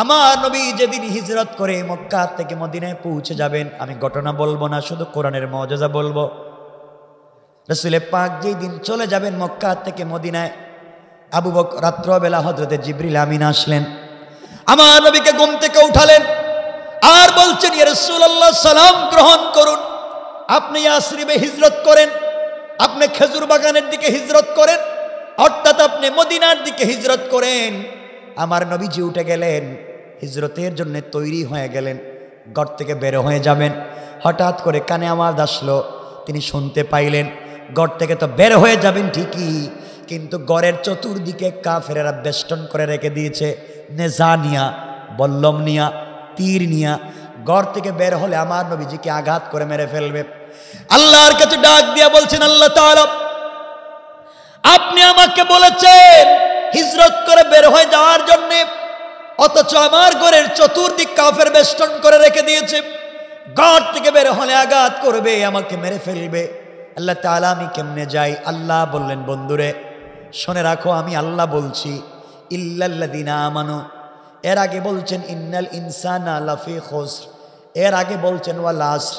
আমার নবী যেদিন হিজরত করে মক্কা থেকে মদিনায় পৌঁছে যাবেন, আমি ঘটনা বলবো না, শুধু কোরআনের মুজিজা বলবো। রাসূল পাক যেই দিন চলে যাবেন মক্কা থেকে মদিনায়, আবু বকর রাত্রবেলা হযরতে জিবরিল আমিন আসলেন, আমার নবীকে ঘুম থেকে উঠালেন আর বলছেন, ইয়া রাসূলুল্লাহ সালাম গ্রহণ করুন, আপনি ইয়াসরিবে হিজরত করেন, আপনি খেজুর বাগানের দিকে হিজরত করেন, অর্থাৎ আপনি মদিনার দিকে হিজরত করেন। আমার নবীজি উঠে গেলেন, হিজরতের জন্য তৈরি হয়ে গেলেন, ঘর থেকে বের হয়ে যাবেন। হঠাৎ করে কানে আওয়াজ আসলো, তিনি শুনতে পাইলেন ঘর থেকে তো বের হয়ে যাবেন ঠিকই, কিন্তু ঘরের চতুর্দিকে কাফেরেরা বেষ্টন করে রেখে দিয়েছে, নেজা নিয়া, বল্লম নিয়া, তীর নিয়া। ঘর থেকে বের হলে আমার নবীজিকে আঘাত করে মেরে ফেলবে। আল্লাহর কাছে ডাক দিয়া বলছেন, আল্লাহ তাআলা আপনি আমাকে বলেছেন হিজরত করে বের হয়ে যাওয়ার জন্য, অথচ আমার ঘরের চতুর্দিক কাফের বেষ্টন করে রেখে দিয়েছে, ঘর থেকে বের হলে আঘাত করবে, আমাকে মেরে ফেলবে। আল্লাহ তাআলা আমি কেমনে যাই? আল্লাহ বললেন, বন্ধুরে শুনে রাখো, আমি আল্লাহ বলছি, ইল্লাল্লাযিনা আমানু, এর আগে বলছেন ইন্নাল ইনসানা লাফি খুসর, এর আগে বলছেন ওয়াল আসর।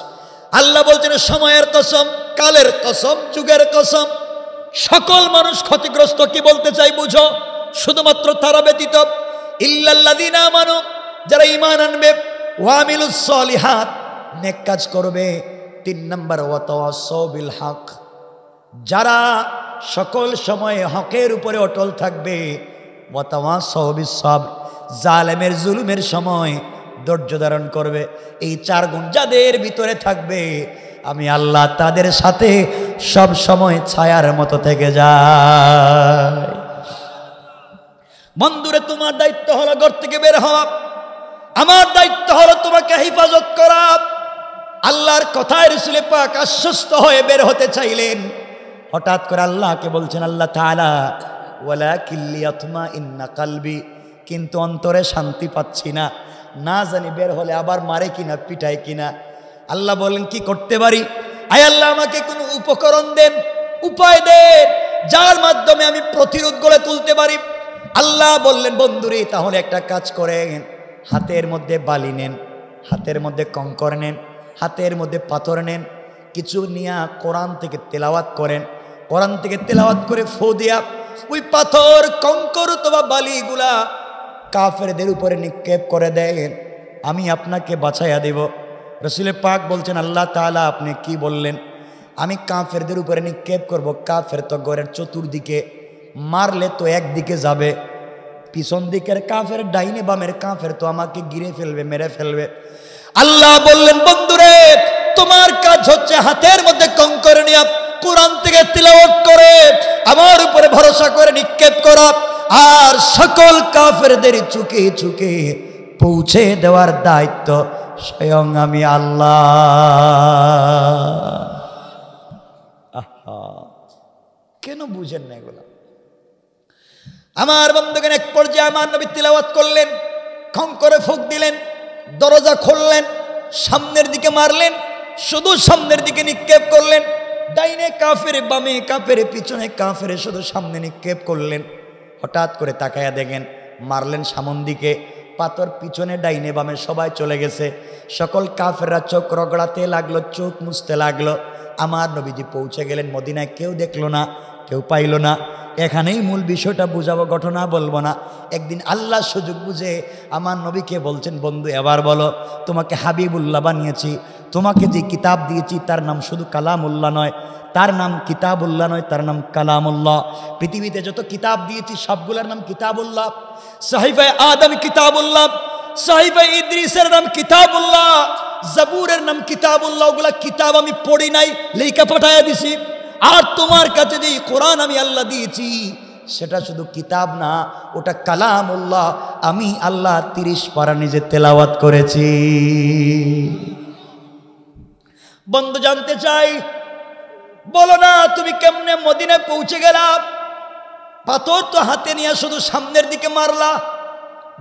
আল্লাহ বলছেন সময়ের কসম, কালের কসম, যুগের কসম, সকল মানুষ ক্ষতিগ্রস্ত। কি বলতে চাই বুঝো? শুধুমাত্র তারা ব্যতীত, ইল্লাল্লাযিনা আমানু, যারা ঈমান আনবে, ওয়া আমিলুস সলিহাত, নেক কাজ করবে। 3 নম্বর ওয়া তাওয়াসাউ বিল হক, যারা সকল সময়ে হকের উপরে অটল থাকবে। ওয়া তাওয়াসাউ বিস সাবর, জালেমের জুলুমের সময় ধৈর্য ধারণ করবে। এই 4 গুণ যাদের ভিতরে থাকবে, আমি আল্লাহ তাদের সাথে সব সময় ছায়ার মতো থেকে যাই। বন্ধুরে তোমার দায়িত্ব হলো ঘর থেকে বের হওয়া, আমার দায়িত্ব হলো তোমাকে হেফাজত করা। আল্লাহর কথায় রাসূল পাক আশ্বস্ত হয়ে বের হতে চাইলেন, হঠাৎ করে আল্লাহকে বলছেন আল্লাহ তাআলা, ওয়ালাকিন লিয়াতমাইন্না কলবি, কিন্তু অন্তরে শান্তি পাচ্ছি না, না জানি বের হলে আবার মারে কিনা, পিটায় কিনা। আল্লাহ বলেন, কি করতে পারি? আয় আল্লাহ আমাকে কোনো উপকরণ দেন, উপায় দেন, যার মাধ্যমে আমি প্রতিরোধ গড়ে তুলতে পারি। আল্লাহ বললেন, বন্ধুরে তাহলে একটা কাজ করেন, হাতের মধ্যে বালি নেন, হাতের মধ্যে কঙ্কর নেন, হাতের মধ্যে পাথর নেন, কিছু নিয়া কোরআন থেকে তেলাওয়াত করেন, কোরআন থেকে তেলাওয়াত করে ফু দিয়া ওই পাথর, কঙ্কর অথবা বালিগুলা কাফেরদের উপরে নিক্ষেপ করে দেন, আমি আপনাকে বাঁচাইয়া দেব। রাসূল পাক বলছেন, আল্লাহ তাআলা আপনি কি বললেন? আমি কাফেরদের উপরে নিক্ষেপ করব। কাফের তো ঘরের চতুর্দিকে, মারলে তো একদিকে যাবে, পিছন দিকের কাফের, ডাইনে বামের কাফের তো আমাকে ঘিরে ফেলবে, মেরে ফেলবে। আল্লাহ বললেন, বন্ধুরে তোমার কাজ হচ্ছে হাতের মধ্যে কঙ্কর নিয়ে কোরআন থেকে তিলাওয়াত করে আমার উপরে ভরসা করে নিক্ষেপ করা, আর সকল কাফেরদের চুকে চুকে পৌঁছে দেওয়ার দায়িত্ব স্বয়ং আমি আল্লাহ। কেন বুঝেন না এগুলা? আমার বন্ধুগণ, এক পর্যায়ে আমার নবী তিলাওয়াত করলেন, খঙ্করে ফুঁক দিলেন, দরজা খুললেন, সামনের দিকে মারলেন, শুধু সামনের দিকে নিক্ষেপ করলেন, ডাইনে কাফের, বামে কাফের, পিছনে কাফের, শুধু সামনে নিক্ষেপ করলেন। হঠাৎ করে তাকায়া দেখেন মারলেন সামন দিকে, পাথর পিছনে, ডাইনে বামে সবাই চলে গেছে। সকল কাফেররা চোখ রগড়াতে লাগলো, চোখ মুছতে লাগলো। আমার নবীজি পৌঁছে গেলেন মদিনায়, কেউ দেখলো না, কেউ পাইল না। এখানেই মূল বিষয়টা বুঝাবো, ঘটনা বলবো না। একদিন আল্লাহ সুযোগ বুঝে আমার নবীকে বলছেন, বন্ধু এবার বলো, তোমাকে হাবিবুল্লাহ বানিয়েছি, তোমাকে যে কিতাব দিয়েছি তার নাম শুধু কালামুল্লাহ নয়, তার নাম কিতাবুল্লাহ নয়, তার নাম কালামুল্লাহ। পৃথিবীতে যত কিতাব দিয়েছি সবগুলোর নাম কিতাবুল্লাহ। সাহিফায়ে আদম কিতাবুল্লাহ, সাহিফায়ে ইদ্রিসের নাম কিতাবুল্লাহ, জাবুরের নাম কিতাবুল্লাহ। ওগুলা কিতাব আমি পড়ি নাই, লেখা পাঠাইয়া দিছি। আর তোমার কাছে যে কোরআন আমি আল্লাহ দিয়েছি সেটা শুধু কিতাব না, ওটা কালামুল্লাহ। আমি আল্লাহ 30 পারা নিজে তেলাওয়াত করেছি। বন্ধু জানতে চাই, বলো না তুমি কেমনে মদিনায় পৌঁছে গেলা? পাথর তো হাতে নিয়ে শুধু সামনের দিকে মারলা,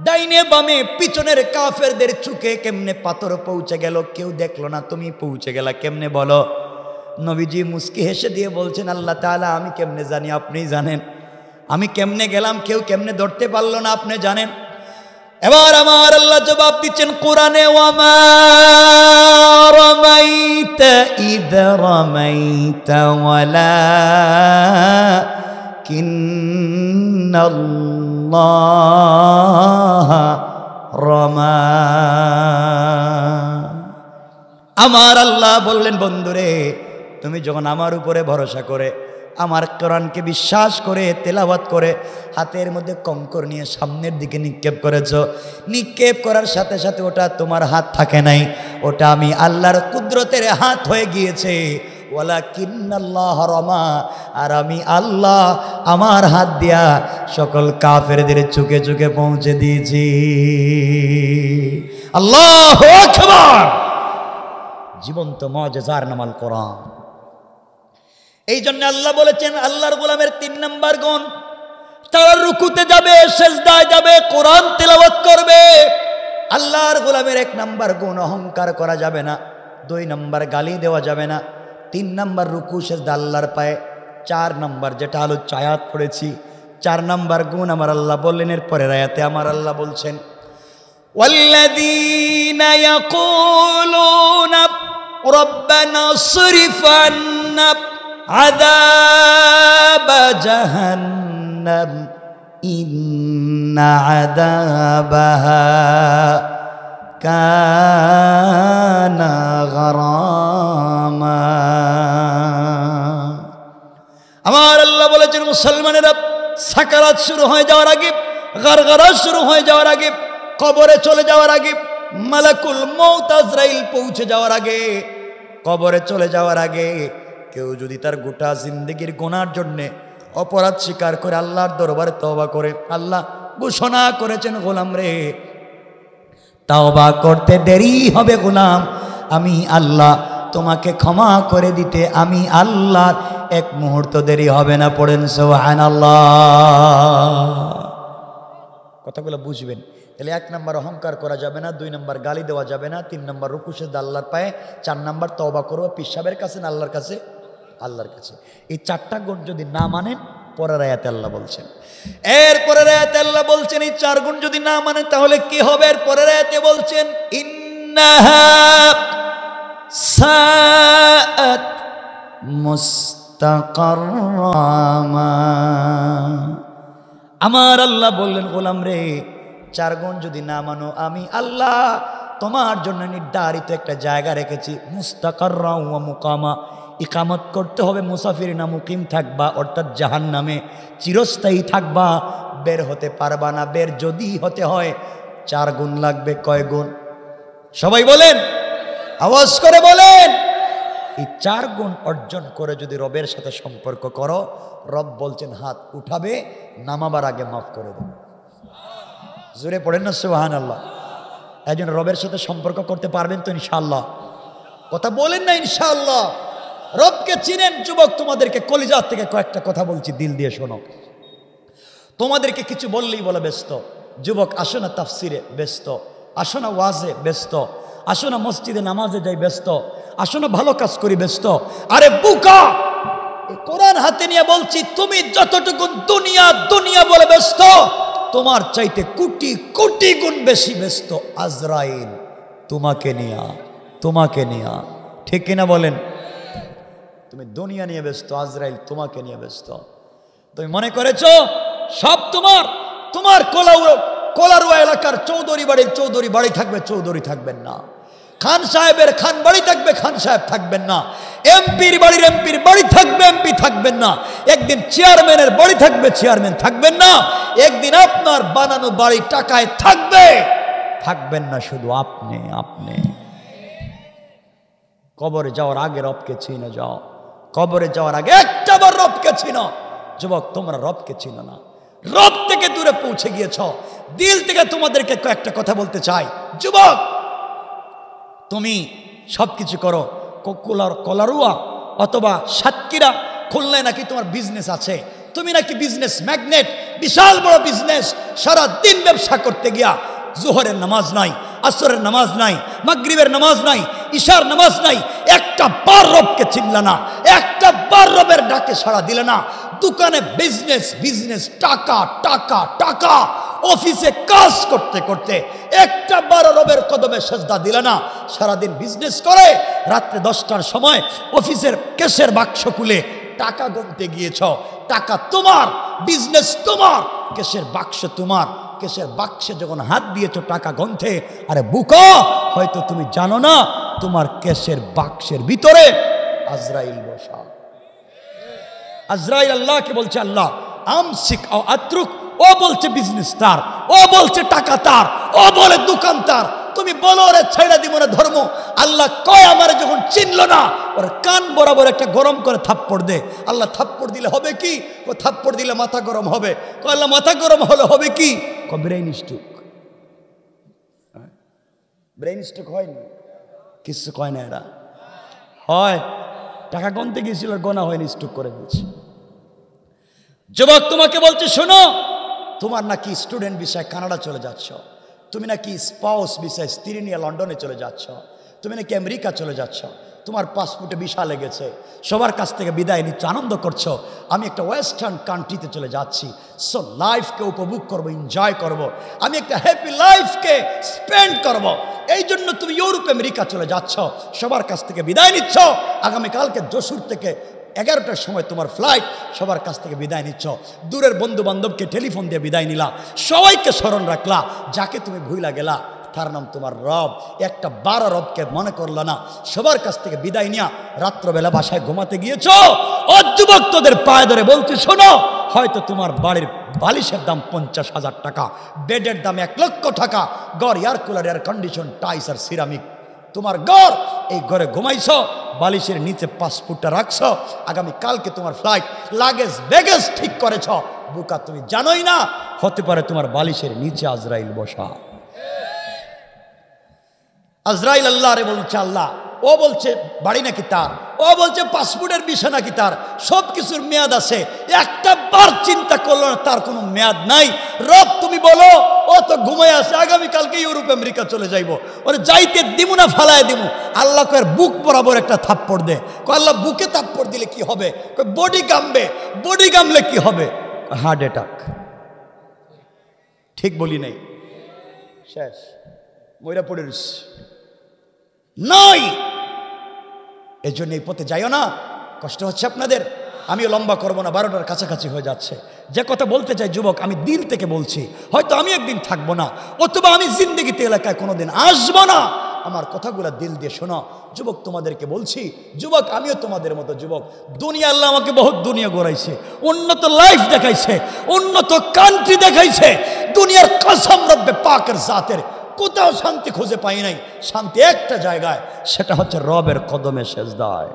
ডাইনে বামে পিছনের কাফেরদের চুকে কেমনে পাথর পৌঁছে গেল? কেউ দেখলো না, তুমি পৌঁছে গেলা কেমনে বলো? নবীজি মুস্কি হেসে দিয়ে বলছেন, আল্লাহ তাআলা আমি কেমনে জানি, আপনি জানেন। আমি কেমনে গেলাম, কেউ কেমনে ধরতে পারলো না, আপনি জানেন। এবার আমার আল্লাহ জবাব দিচ্ছেন কোরআনে, ওয়ামা রামাইতা ইদ রামাইতা ওয়ালাকিন্নাল্লাহা রামা। আমার আল্লাহ বললেন, বন্ধুরে তুমি যখন আমার উপরে ভরসা করে আমার কোরআনকে বিশ্বাস করে তেলাওয়াত করে হাতের মধ্যে কঙ্কর নিয়ে সামনের দিকে নিক্ষেপ করেছ, নিক্ষেপ করার সাথে সাথে ওটা তোমার হাত থাকে নাই, ওটা আমি আল্লাহর কুদরতের হাত হয়ে গিয়েছে। ওয়ালাকিন্নাল্লাহ রামা, আর আমি আল্লাহ আমার হাত দিয়া সকল কাফেরদের চুকে চুকে পৌঁছে দিয়েছি। আল্লাহু আকবার। জীবন্ত মুজিজার নাম আল কোরআন। এই জন্য আল্লাহ বলেছেন আল্লাহর গোলামের 3 নম্বর গুণ, তারা রুকুতে যাবে, সেজদায় যাবে, কোরআন তেলাওয়াত করবে। আল্লাহর গোলামের 1 নম্বর গুণ, অহংকার করা যাবে না। 2 নম্বর, গালি দেওয়া যাবে না। 3 নম্বর, রুকু সেজদা আল্লাহর পায়ে। 4 নম্বর, যেটা আলোচ্য আয়াত পড়েছি, 4 নম্বর গুণ আমার আল্লাহ বললেন। এর পরের আয়াতে আমার আল্লাহ বলছেন, ওয়াল্লাযীনা ইয়াকুলুনা রাব্বানা ইসরিফ আন্না আযাব জাহান্নাম ইন্না আযাবাহা কানা গারামা। আমার আল্লাহ বলেছেন, মুসলমানেরা সাকারাত শুরু হয়ে যাওয়ার আগে, গারগারাত শুরু হয়ে যাওয়ার আগে, কবরে চলে যাওয়ার আগে, মালাকুল মউত আজরাইল পৌঁছে যাওয়ার আগে, কবরে চলে যাওয়ার আগে কেউ যদি তার গোটা জিন্দেগির গুনার জন্যে অপরাধ স্বীকার করে আল্লাহর দরবারে তওবা করে, আল্লাহ ঘোষণা করেছেন, গোলাম রে তওবা করতে দেরি হবে গোলাম, আমি আল্লাহ তোমাকে ক্ষমা করে দিতে আমি আল্লাহর 1 মুহূর্ত দেরি হবে না। পড়েন সুবহানাল্লাহ। কথাগুলো বুঝবেন। তাহলে 1 নম্বর, অহংকার করা যাবে না। 2 নম্বর, গালি দেওয়া যাবে না। 3 নম্বর, রুকু সেজদা আল্লাহর পায়ে। 4 নম্বর, তওবা করব পিসাবের কাছে না আল্লাহর কাছে? আল্লাহর কাছে। এই 4টা গুণ যদি না মানেন, পরের আয়াতে আল্লাহ বলছেন, এর পরের আয়াতে আল্লাহ বলছেন এই 4 গুণ যদি না মানেন তাহলে কি হবে? এর পরের আয়াতে বলছেন, ইন্নাহা সাআত মুস্তাকাররামা। আমার আল্লাহ বললেন, গোলাম রে 4 গুণ যদি না মানো, আমি আল্লাহ তোমার জন্য নির্ধারিত একটা জায়গা রেখেছি, মুস্তাকাররা ওয়া মুকামা। ইকামত করতে হবে, মুসাফির না মুকিম থাকবা, অর্থাৎ জাহান্নামে চিরস্থায়ী থাকবা, বের হতে পারবা না। বের যদি হতে হয় 4 গুণ লাগবে। কয় গুণ? সবাই বলেন, আওয়াজ করে বলেন। এই 4 গুণ অর্জন করে যদি রবের সাথে সম্পর্ক করো, রব বলছেন হাত উঠাবে, নামাবার আগে মাফ করে দেবে। জোরে পড়েন না সুবহানাল্লাহ। একজন রবের সাথে সম্পর্ক করতে পারবেন তো ইনশাআল্লাহ? কথা বলেন না ইনশাআল্লাহ। রবকে চিনেন যুবক, তোমাদেরকে কলিজার থেকে কয়েকটা কথা বলছি, দিল দিয়ে শোনো। তোমাদেরকে কিছু বললেই বলে ব্যস্ত। যুবক আসো না তাফসিরে, ব্যস্ত। আসো না ওয়াজে, ব্যস্ত। আসো না মসজিদে নামাজে যাই, ব্যস্ত। আসো না ভালো কাজ করি, ব্যস্ত। আরে বুকা, এই কোরআন হাতে নিয়ে বলছি, তুমি যতটুকু দুনিয়া দুনিয়া বলে ব্যস্ত, তোমার চাইতে কোটি কোটি গুণ বেশি ব্যস্ত আজরাইল তোমাকে নিয়া, তোমাকে নিয়া। ঠিক কিনা বলেন? তুমি দুনিয়া নিয়ে ব্যস্ত, আজরাইল তোমাকে নিয়ে ব্যস্ত। তুমি মনে করেছো সব তোমার, তোমার কোলারুয়া এলাকার চৌধুরী বাড়ির চৌধুরী বাড়ি থাকবে, চৌধুরী থাকবেন না। খান সাহেবের খান বাড়ি থাকবে, খান সাহেব থাকবেন না। এমপির বাড়ির এমপির বাড়ি থাকবে, এমপি থাকবেন না। একদিন চেয়ারম্যানের বাড়ি থাকবে, চেয়ারম্যান থাকবেন না। একদিন আপনার বানানো বাড়ি টাকায় থাকবে, থাকবেন না শুধু আপনি। আপনি কবরে যাওয়ার আগে রবকে চিনে যাও। কবরে যাওয়ার আগে একটাবার রবকে চিনো। যুবক, তোমরা রবকে চিনো না, রব থেকে দূরে পৌঁছে গিয়েছ। দিল থেকে তোমাদেরকে কয়েকটা কথা বলতে চাই। যুবক, তুমি সবকিছু করো, কলারুয়া অথবা সাতক্ষীরা, খুলনায় নাকি তোমার বিজনেস আছে, তুমি নাকি বিজনেস ম্যাগনেট, বিশাল বড় বিজনেস। সারা দিন ব্যবসা করতে গিয়া জোহরের নামাজ নাই, আসরের নামাজ নাই, মাগরিবের নামাজ নাই, ইশার নামাজ নাই, একটা বার রবকে চিনলা না, একটা বার রবের ডাকে সাড়া দিলে না। দোকানে বিজনেস বিজনেস, টাকা টাকা টাকা, অফিসে কাজ করতে করতে একটা বার রবের কদমে সেজদা দিলে না, সারাদিন বিজনেস করে রাত্রে 10টার সময় অফিসের ক্যাশের বাক্স খুলে টাকা গুনতে গিয়েছ, টাকা তোমার, বিজনেস তোমার, ক্যাশের বাক্স তোমার, ক্যাশের বাক্সে যখন হাত দিয়েছো টাকা গন্থে, আরে বুকা, হয়তো তুমি জানো না তোমার ক্যাশের বাক্সের ভিতরে আজরাইল বসা। আজরাইল আল্লাহকে বলছে, আল্লাহ আমসিক ও আত্রুক, ও বলছে বিজনেস তার, ও বলছে টাকা তার, ও বলে দোকান তার, তুমি বলো রে ছেড়ে দিব না ধর্ম। আল্লাহ কয় আমারে যখন চিনল না, ওর কান বরাবর একটা গরম করে থাপ্পড় দে। আল্লাহ থাপ্পড় দিলে হবে কি? ও থাপ্পড় দিলে মাথা গরম হবে। আল্লাহ মাথা গরম হলে হবে কি? Brain stroke. ব্রেইন স্ট্রোক হয়নি, কিছু কয় না এরা, হয় টাকা গনতে গিয়েছিল, গোনা হয়নি, স্ট্রোক করে দিয়েছে। যুবক তোমাকে বলছে, শোনো, তোমার নাকি স্টুডেন্ট বিষয় কানাডা চলে যাচ্ছ, তুমি নাকি স্পাউস বিষয় স্ত্রী নিয়ে লন্ডনে চলে যাচ্ছ, তুমি নাকি আমেরিকা চলে যাচ্ছ, তোমার পাসপোর্টে ভিসা লেগেছে, সবার কাছ থেকে বিদায় নিচ্ছ, আনন্দ করছো, আমি একটা ওয়েস্টার্ন কান্ট্রিতে চলে যাচ্ছি, সো লাইফকে উপভোগ করব, এনজয় করব, আমি একটা হ্যাপি লাইফকে স্পেন্ড করব, এই জন্য তুমি ইউরোপ আমেরিকা চলে যাচ্ছ, সবার কাছ থেকে বিদায় নিচ্ছ। আগামীকালকে যশোর থেকে 11টার সময় তোমার ফ্লাইট, সবার কাছ থেকে বিদায় নিচ্ছ, দূরের বন্ধু বান্ধবকে টেলিফোন দিয়ে বিদায় নিলা, সবাইকে স্মরণ রাখলা, যাকে তুমি ভুইলা গেলা তার নাম তোমার রব, একটা 12 রবকে মনে করলো না, সবার কাছ থেকে বিদায় নিয়া রাত্রবেলা বাসায় ঘুমাতে গিয়েছ। ও যুবক, তোদের পায়ে ধরে বলতে, শোনো, হয়তো তোমার বাড়ির বালিশের দাম 50,000 টাকা, বেডের দাম 1 লক্ষ টাকা, ঘর এয়ার কুলার, এয়ার কন্ডিশন, টাইস আর সিরামিক, তোমার ঘর, এই ঘরে ঘুমাইছ, বালিশের নিচে পাসপোর্টটা রাখছ, আগামী কালকে তোমার ফ্লাইট, লাগেজ ব্যাগেজ ঠিক করেছ, বুকা তুমি জানোই না হতে পারে তোমার বালিশের নিচে আজরাইল বসা। আজরাইল আল্লাহ রে বলছে, আল্লাহ, ও বলছে বাড়ি নাকি তার, ও বলছে পাসপোর্টের বিষয় নাকি তার, সব কিছুর মেয়াদ আছে, একটা বার চিন্তা করলো না তার কোনো মেয়াদ নাই। রব তুমি বলো, ও তো ঘুমায় আছে, আগামীকালকে ইউরোপ আমেরিকা চলে যাইব, ওরে যাইতে দিব না ফালায় দিব। আল্লাহ কয়ের বুক বরাবর একটা থাপ্পড় দে। আল্লাহ বুকে থাপ্পড় দিলে কি হবে? বডি কামবে। বডি কামলে কি হবে? Heart attack. ঠিক বলি নাই? শেষ, মইরা পড়ে রয়েছে নাই। এই জন্য এই পথে যাইও না। কষ্ট হচ্ছে আপনাদের, আমিও লম্বা করবো না, 12টার কাছাকাছি হয়ে যাচ্ছে। যে কথা বলতে চাই যুবক, আমি দিল থেকে বলছি, হয়তো আমি একদিন থাকবো না, অথবা আমি জিন্দগিতে এলাকায় কোনোদিন আসবো না, আমার কথাগুলো দিল দিয়ে শোনো। যুবক তোমাদেরকে বলছি, যুবক আমিও তোমাদের মতো যুবক। দুনিয়া আল্লাহ আমাকে বহুত দুনিয়া গড়াইছে, উন্নত লাইফ দেখাইছে, উন্নত কান্ট্রি দেখাইছে। দুনিয়ার কসম রব্বে পাকের জাতের কোথাও শান্তি খুঁজে পাই নাই। শান্তি একটা জায়গায়, সেটা হচ্ছে রবের কদমে সেজদায়।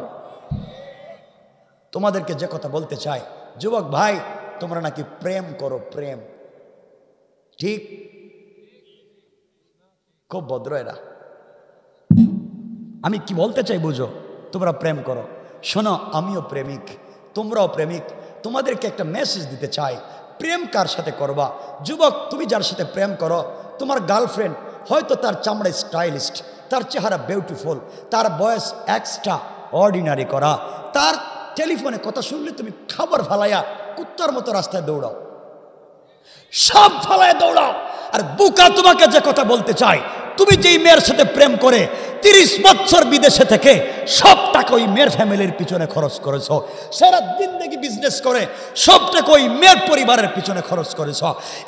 তোমাদেরকে যে কথা বলতে চাই, যুবক ভাই, তোমরা নাকি প্রেম করো, প্রেম, ঠিক? খুব ভদ্র এরা। আমি কি বলতে চাই বুঝো, তোমরা প্রেম করো। শোনো, আমিও প্রেমিক, তোমরাও প্রেমিক। তোমাদেরকে একটা মেসেজ দিতে চাই, প্রেম কার সাথে করবা? যুবক, তুমি যার সাথে প্রেম করো, তোমার গার্লফ্রেন্ড হয়তো তার চামড়া স্টাইলিস্ট, তার চেহারা বিউটিফুল, তার বয়স এক্সট্রা অর্ডিনারি করা, তার টেলিফোনে কথা শুনলে তুমি খাবার ফালাইয়া কুত্তার মতো রাস্তায় দৌড়াও, সব ফালায় দৌড়াও। আর বুকা, তোমাকে যে কথা বলতে চাই, তুমি যেই মেয়ের সাথে প্রেম করে 30 বছর বিদেশে থেকে সব টাকা ওই মেয়ের ফ্যামিলির পিছনে খরচ করেছ, সারা জিন্দেগি বিজনেস করে সব টাকা ওই মেয়ের পরিবারের পিছনে খরচ করেছ,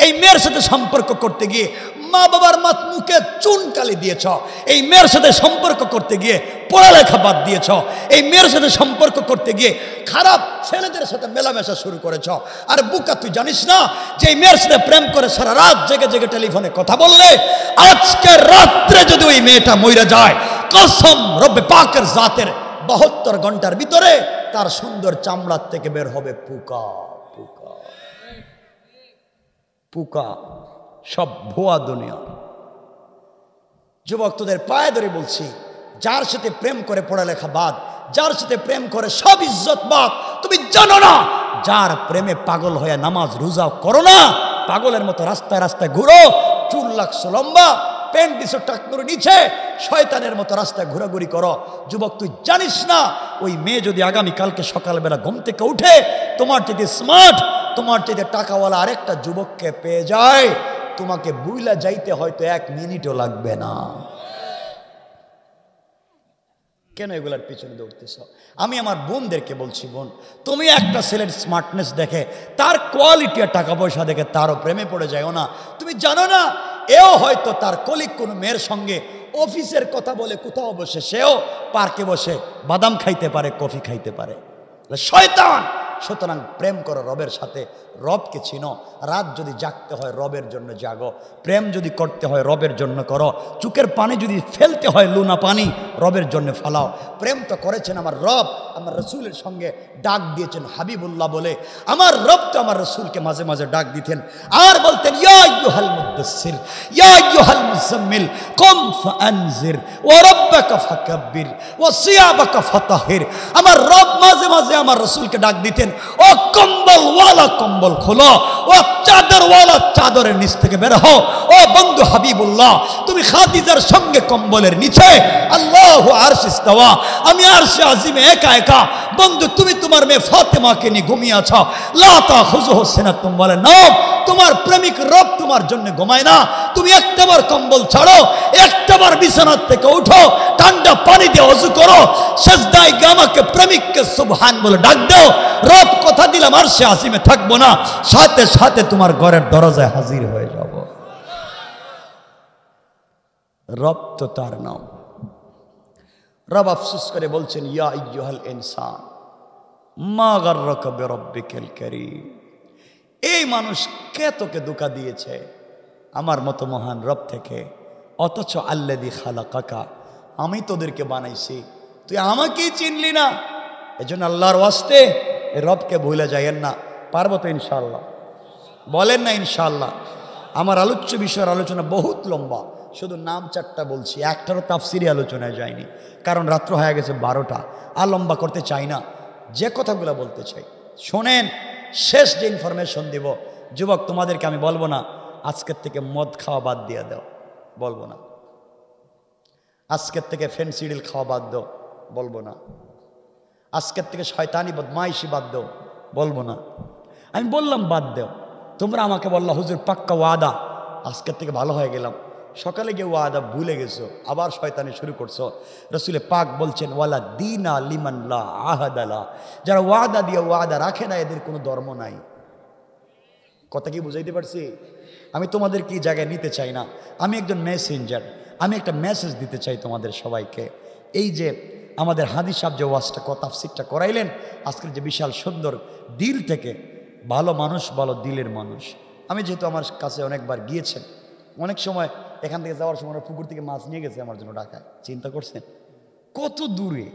এই মেয়ের সাথে সম্পর্ক করতে গিয়ে মা বাবার মুখে চুনকালি দিয়েছ, এই মেয়ের সাথে সম্পর্ক করতে গিয়ে পড়ালেখা বাদ দিয়েছ, এই মেয়ের সাথে সম্পর্ক করতে গিয়ে খারাপ ছেলেদের সাথে মেলামেশা শুরু করেছ। আর বুকা, তুই জানিস না যে এই মেয়ের সাথে প্রেম করে সারা রাত জেগে জেগে টেলিফোনে কথা বললে, আজকে রাত্রে যদি ওই মেয়েটা মইরা যায়, কসম রব্বে পাকের জাতের 72 ঘন্টার ভিতরে তার সুন্দর চামড়ার থেকে বের হবে পোকা। পোকা পোকা, সব ভুয়া দুনিয়া। যুবক, তোদের পায়ে ধরে বলছি, যার সাথে প্রেম করে পড়ালেখা বাদ, যার সাথে প্রেম করে সব ইজ্জত বাদ। তুমি জানো না, যার প্রেমে পাগল হয়ে নামাজ রোজা করো না, পাগলের মতো রাস্তায় রাস্তায় ঘুরো, চুল লাগছো লম্বা, প্যান্ট দিছো টাকনুর নিচে, শয়তানের মতো রাস্তায় ঘোরাঘুরি করো। যুবক, তুই জানিস না, ওই মেয়ে যদি আগামীকালকে সকালবেলা ঘুম থেকে উঠে তোমার চাইতে স্মার্ট, তোমার চাইতে টাকাওয়ালা আরেকটা যুবককে পেয়ে যায়, তোমাকে বুইলা যাইতে হয়তো 1 মিনিটও লাগবে না। কেন এগুলার পিছনে দৌড়তেছ? আমি আমার বোনদেরকে বলছি, বোন তুমি একটা ছেলের স্মার্টনেস দেখে, তার কোয়ালিটি আর টাকা পয়সা দেখে তারও প্রেমে পড়ে যাও না। তুমি জানো না এও হয়তো তার কলিগ কোনো মেয়ের সঙ্গে অফিসের কথা বলে কোথাও বসে, সেও পার্কে বসে বাদাম খাইতে পারে, কফি খাইতে পারে। শয়তান। সুতরাং প্রেম করো রবের সাথে, রবকে চিনো। রাত যদি জাগতে হয় রবের জন্য জাগো, প্রেম যদি করতে হয় রবের জন্য করো, চোখের পানি যদি ফেলতে হয় লুনা পানি রবের জন্য ফেলাও। প্রেম তো করেছেন আমার রব, আমার রসুলের সঙ্গে ডাক দিয়েছেন হাবিবুল্লাহ বলে। আমার রব তো আমার রসুলকে মাঝে মাঝে ডাক দিতেন আর বলতেন, ইয়া আইয়ুহাল মুদ্দাসসির ইয়া আইয়ুহাল মুজাম্মিল কুম ফাআনজির ওয়া রাব্বাকা ফাকাব্বির ওয়া সিয়াবাকা ফাতাহির। আমার রব মাঝে মাঝে আমার রসুলকে ডাক দিতেন, ও কম্বলওয়ালা কম্বল খোলো, ও চাদরওয়ালা চাদরের নিচ থেকে বের হও। ও বন্ধু হাবিবুল্লাহ, তুমি খাদিজার সঙ্গে কম্বলের নিচে, আল্লাহু আরশ ইস্তাওয়া, আমি আরশে আজিমে একা একা। বন্ধু তুমি তোমার মেয়ে ফাতেমাকে নিয়ে ঘুমিয়ে আছো, লা তাখুযুহু সিনাতুম ওয়ালা নাওম। তোমার প্রেমিক রব তোমার জন্য ঘুমায় না। তুমি একটাবার কম্বল ছাড়ো, একটাবার বিছানার থেকে উঠো, ঠান্ডা পানি দিয়ে ওযু করো, সিজদায় গিয়ে আমাকে প্রেমিককে সুবহান বলে ডাক দাও। রব কথা দিলাম আরশে আজিমে থাকবো না, সাথে সাথে তোমার ঘরের দরজায় হাজির হয়ে যাব। রব তো তার নাম। রব আফসোস করে বলছেন, ইয়া আইয়ুহাল ইনসান মা গাররাকা বিরাব্বিকাল কারীম। এই মানুষ কে তোকে ধোঁকা দিয়েছে আমার মতো মহান রব থেকে? অথচ আল্লাযী খালাকাকা, আমি তোদেরকে বানাইছি, তুই আমাকেই চিনলি না। এজন্য আল্লাহর ওয়াস্তে রবকে ভুলে যাইয়েন না। পারবো তো ইনশাআল্লাহ? বলেন না ইনশাআল্লাহ? আমার আলোচ্য বিষয়ের আলোচনা বহুত লম্বা, শুধু নাম 4টা বলছি, একটারও তাফসিরি আলোচনায় যায়নি, কারণ রাত্র হয়ে গেছে 12টা। আর লম্বা করতে চাই না, যে কথাগুলো বলতে চাই শোনেন। শেষ যে ইনফরমেশন দিব, যুবক তোমাদেরকে আমি বলবো না আজকের থেকে মদ খাওয়া বাদ দিয়ে দাও, বলবো না। আজকের থেকে ফেনসিডিল খাওয়া বাদ দাও, বলবো না। আজকের থেকে শয়তানি বদমাইশি বাদ দাও, বলবো না। আমি বললাম বাদ দাও, তোমরা আমাকে বললা হুজুর পাক্কা ওয়াদা, আজকের থেকে ভালো হয়ে গেলাম। সকালে গিয়ে ওয়াদা ভুলে গেছো, আবার শয়তানি শুরু করছো। রসুলে পাক বলছেন, ওয়ালা দীনা লিমান লা আহাদা লা, যারা ওয়াদা দিয়ে ওয়াদা রাখে না এদের কোনো ধর্ম নাই। কথা কি বুঝাইতে পারছি? আমি তোমাদের কি জায়গায় নিতে চাই না, আমি একজন মেসেঞ্জার, আমি একটা মেসেজ দিতে চাই তোমাদের সবাইকে। এই যে আমাদের হাদি সাহেব যে ওয়াজটা তাফসীরটা করাইলেন, আজকের যে বিশাল সুন্দর দিল থেকে, ভালো মানুষ, ভালো দিলের মানুষ। আমি যেহেতু আমার কাছে অনেকবার গিয়েছেন, অনেক সময় এখান থেকে যাওয়ার সময় পুকুর থেকে মাছ নিয়ে গেছে আমার জন্য ঢাকায়, চিন্তা করছেন কত দূরে।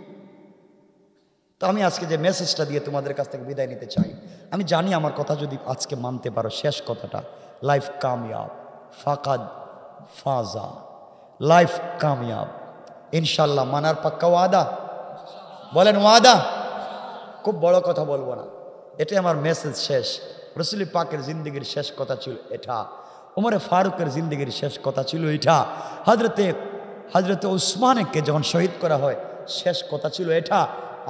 তো আমি আজকে যে মেসেজটা দিয়ে তোমাদের কাছ থেকে বিদায় নিতে চাই, আমি জানি আমার কথা যদি আজকে মানতে পারো, শেষ কথাটা, লাইফ কামিয়াব, ফাকাদ ফাজা, লাইফ কামিয়াব ইনশাল্লাহ। মানার পাক্কা ওয়াদা? বলেন ওয়াদা। খুব বড় কথা বলবো না, এটাই আমার মেসেজ শেষ। রসুল পাকের জিন্দগির শেষ কথা ছিল এটা, ওমরে ফারুকের জিন্দগির শেষ কথা ছিল এটা, হজরতে উসমানকে যখন শহীদ করা হয় শেষ কথা ছিল এটা,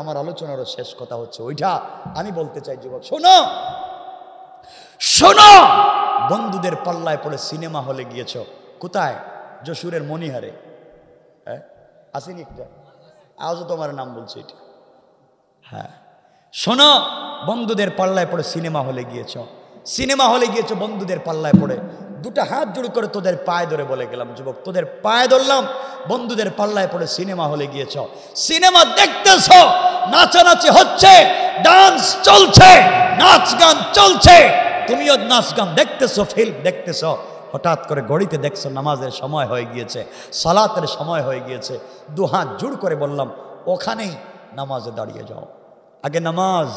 আমার আলোচনারও শেষ কথা হচ্ছে ওইটা। আমি বলতে চাই যুবক শোনো, শোনো, বন্ধুদের পাল্লায় পড়ে সিনেমা হলে গিয়েছ। কোথায়? যশোরের মনিহারে। হ্যাঁ আসেনি একটা, আজও তোমার নাম বলছে এটা। হ্যাঁ শোনো, বন্ধুদের পাল্লায় পড়ে সিনেমা হলে গিয়েছ, সিনেমা হলে গিয়েছো বন্ধুদের পাল্লায় পড়ে। দুটা হাত জোড় করে তোদের পায়ে ধরে বলে গেলাম যুবক, তোদের পায়ে ধরলাম, বন্ধুদের পাল্লায় পড়ে সিনেমা হলে গিয়েছ, সিনেমা দেখতেছ, নাচানাচি হচ্ছে, ডান্স চলছে, নাচ গান চলছে, তুমিও নাচ গান দেখতেছো, ফিল্ম দেখতেছ। হঠাৎ করে ঘড়িতে দেখছো নামাজের সময় হয়ে গিয়েছে, সালাতের সময় হয়ে গিয়েছে। দু হাত জোড় করে বললাম ওখানেই নামাজে দাঁড়িয়ে যাও। আগে নামাজ,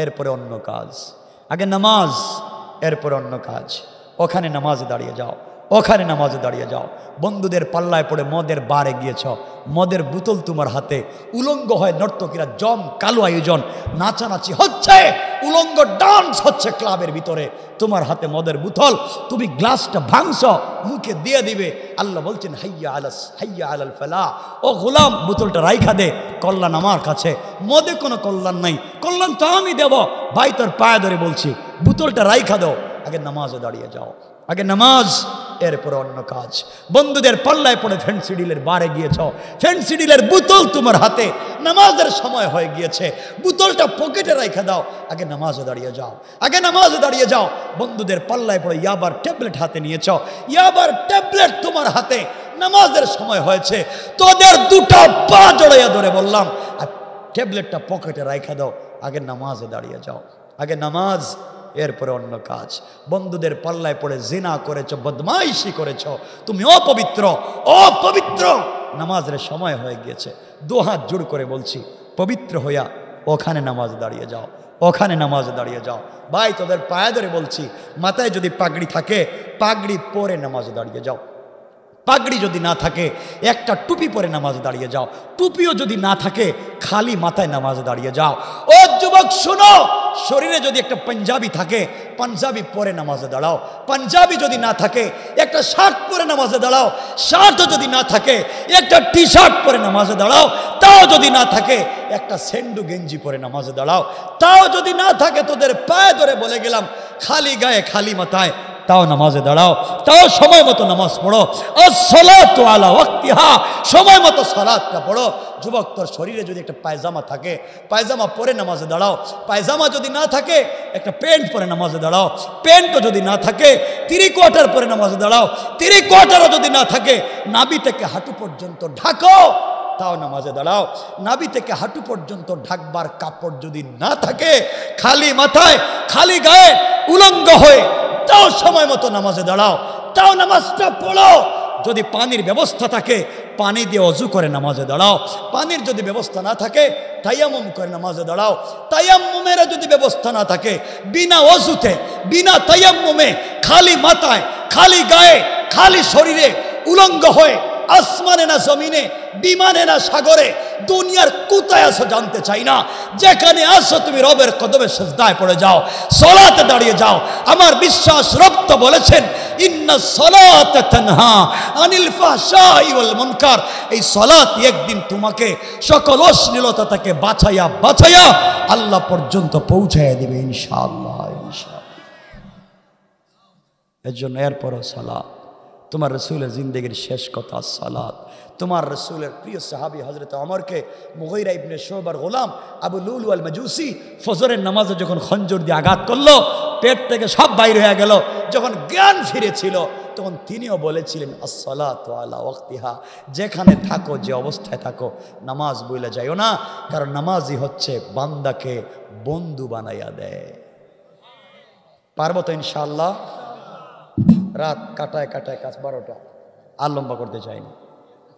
এরপরে অন্য কাজ। আগে নামাজ, এরপরে অন্য কাজ। ওখানে নামাজে দাঁড়িয়ে যাও, ওখানে নামাজে দাঁড়িয়ে যাও। বন্ধুদের পাল্লায় পড়ে মদের বারে গিয়েছ, মদের বোতল তোমার হাতে, উলঙ্গ হয় নর্তকীরা, জম কালো আয়োজন, নাচানাচি হচ্ছে, উলঙ্গ ডান্স হচ্ছে ক্লাবের ভিতরে, তোমার হাতে মদের বোতল, তুমি গ্লাসটা ভাঙছ, মুখে দিয়ে দিবে। আল্লাহ বলছেন হাইয়া আলাল ফালাহ, ও গোলাম বোতলটা রাইখা দে, কল্যাণ আমার কাছে, মদে কোনো কল্যাণ নাই, কল্যাণ তো আমি দেব। ভাই তোর পায়ে ধরে বলছি বোতলটা রাইখা দাও, আগে নামাজে দাঁড়িয়ে যাও। আগে নামাজ, এরপরে অন্য কাজ। বন্ধুদের পাল্লায় পড়ে ফেন্সিডিলের বারে গিয়েছ, ফেন্সিডিলের বোতল তোমার হাতে, নামাজের সময় হয়ে গিয়েছে, বোতলটা পকেটে রেখে দাও, আগে নামাজে দাঁড়িয়ে যাও, আগে নামাজে দাঁড়িয়ে যাও। বন্ধুদের পাল্লায় পড়ে ইয়াবার ট্যাবলেট হাতে নিয়েছ, ইয়াবার ট্যাবলেট তোমার হাতে, নামাজের সময় হয়েছে, তোদের দুটো পা জড়াইয়া ধরে বললাম আর ট্যাবলেটটা পকেটে রেখে দাও, আগে নামাজে দাঁড়িয়ে যাও, আগে নামাজ, এরপরে অন্য কাজ। বন্ধুদের পাল্লায় পড়ে জিনা করেছ, বদমাইশি করেছ, তুমি অপবিত্র, অপবিত্র, নামাজের সময় হয়ে গিয়েছে। দুহাত জোড় করে বলছি, পবিত্র হইয়া ওখানে নামাজ দাঁড়িয়ে যাও, ওখানে নামাজে দাঁড়িয়ে যাও। ভাই তোদের পায়ে ধরে বলছি, মাথায় যদি পাগড়ি থাকে পাগড়ি পরে নামাজে দাঁড়িয়ে যাও, পাগড়ি যদি না থাকে একটা টুপি পরে নামাজে দাঁড়িয়ে যাও, টুপিও যদি না থাকে খালি মাথায় নামাজে দাঁড়িয়ে যাও। ও যুবক শুনো, শরীরে যদি একটা পাঞ্জাবি থাকে পাঞ্জাবি পরে নামাজে দাঁড়াও, পাঞ্জাবি যদি না থাকে একটা শার্ট পরে নামাজে দাঁড়াও, শার্টও যদি না থাকে একটা টি শার্ট পরে নামাজে দাঁড়াও, তাও যদি না থাকে একটা সেন্ডু গেঞ্জি পরে নামাজে দাঁড়াও, তাও যদি না থাকে তোদের পায়ে ধরে বলে গেলাম খালি গায়ে খালি মাথায় তাও নামাজে দাঁড়াও, তাও সময় মতো নামাজ পড়ো। আসসালাতু আলা ওয়াক্তিহা, সময় মতো সালাতটা পড়ো। যুবক তোর শরীরে যদি একটা পায়জামা থাকে পায়জামা পরে নামাজে দাঁড়াও, পায়জামা যদি না থাকে একটা প্যান্ট পরে নামাজে দাঁড়াও, প্যান্টও যদি না থাকে 3 কোয়ার্টার পরে নামাজে দাঁড়াও, 3 কোয়ার্টারও যদি না থাকে নাভি থেকে হাঁটু পর্যন্ত ঢাকো, তাও নামাজে দাঁড়াও। নাভি থেকে হাঁটু পর্যন্ত ঢাকবার কাপড় যদি না থাকে খালি মাথায় খালি গায়ে উলঙ্গ হয়ে তাও সময় মতো নামাজে দাঁড়াও, তাও নামাজটা পড়ো। যদি পানির ব্যবস্থা থাকে পানি দিয়ে অজু করে নামাজে দাঁড়াও, পানির যদি ব্যবস্থা না থাকে তায়াম্মুম করে নামাজে দাঁড়াও, তায়াম্মুমের যদি ব্যবস্থা না থাকে বিনা অজুতে বিনা তায়াম্মুমে খালি মাথায় খালি গায়ে খালি শরীরে উলঙ্গ হয়ে আসমানে না জমিনে বিমানে না সাগরে দুনিয়ার কোথায় আসো জানতে চাই না, যেখানে আসো তুমি রবের কদমে সিজদায় পড়ে যাও, সালাতে দাঁড়িয়ে যাও। আমার বিশ্বাস রব তো বলেছেন ইন্নাস সালাতা তানহা আনিল ফাহশাই ওয়াল মুনকার, এই সালাত একদিন তোমাকে সকল অশ্লীলতা থেকে বাঁচাইয়া বাঁচাইয়া আল্লাহ পর্যন্ত পৌঁছাইয়া দেবে ইনশাআল্লাহ, ইনশাআল্লাহ। এর জন্য এরপরও সালাত, তোমার রসুলের জিন্দেগির শেষ কথা সালাত। তোমার রসুলের প্রিয় সাহাবী হযরত ওমরকে মুগীরা ইবনে শুবার গোলাম আবু লুলু আল মাজুসি ফজরের নামাজে যখন খঞ্জর দিয়ে আঘাত করলো, পেট থেকে সব বাইর হয়ে গেল, যখন জ্ঞান ফিরেছিল তখন তিনিও বলেছিলেন আসসালাতু আলা ওয়াক্তিহা, যেখানে থাকো যে অবস্থায় থাকো নামাজ ভুলে যাইও না, কারণ নামাজই হচ্ছে বান্দাকে বন্ধু বানাইয়া দেয়। পারবো তো ইনশাআল্লাহ? রাত কাটায় কাটায় কাজ 12টা, আর লম্বা করতে চাই না।